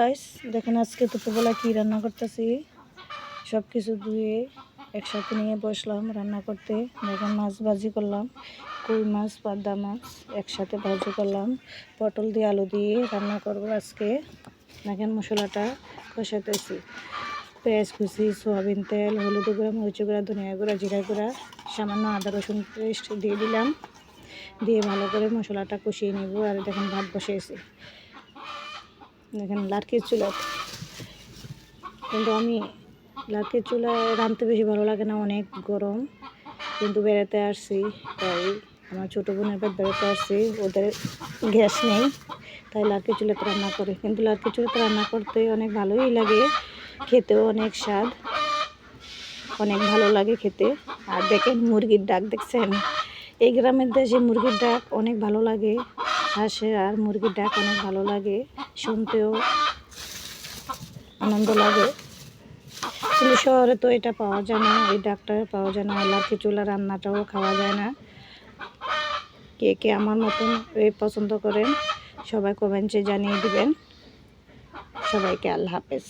Guys, দেখেন আজকে দুপুরবেলা কি রান্না করতেছি। সব কিছু ধুয়ে একসাথে নিয়ে বসলাম রান্না করতে। দেখেন মাছ ভাজি করলাম, কই মাছ, পাবদা মাছ একসাথে ভাজি করলাম। পটল দিয়ে আলু দিয়ে রান্না করব আজকে। দেখেন মশলাটা কষাতেছি, পেঁয়াজ কুচি, সয়াবিন তেল, হলুদ গুঁড়া, মরিচ গুঁড়া, ধনিয়া গুঁড়া, জিরা গুঁড়া, সামান্য আদা রসুন পেস্ট দিয়ে দিলাম। দিয়ে ভালো করে মশলাটা কষিয়ে নেব। আর দেখেন ভাত বসিয়েছি, দেখেন লার্কির চুলা। কিন্তু আমি লার্কির চুলায় রাঁধতে বেশি ভালো লাগে না, অনেক গরম। কিন্তু বেড়াতে আসছি, তাই আমার ছোটো বোনের বাড়ি বেড়াতে আসছি, ওদের গ্যাস নেই, তাই লার্কির চুলাতে রান্না করি। কিন্তু লার্কির চুলাতে রান্না করতে অনেক ভালোই লাগে, খেতেও অনেক স্বাদ, অনেক ভালো লাগে খেতে। আর দেখেন মুরগির ডাক দেখছেন, এই গ্রামের দেশে মুরগির ডাক অনেক ভালো লাগে। হাঁসের আর মুরগির ডাক অনেক ভালো লাগে, শুনতেও আনন্দ লাগে। কিন্তু শহরে তো এটা পাওয়া যায় না, এই ডাকটা পাওয়া যায় না। লার্কি চুলা রান্নাটাও খাওয়া যায় না। কে কে আমার মতন এই পছন্দ করেন সবাই কমেন্টে জানিয়ে দিবেন। সবাইকে আল্লাহ হাফেজ।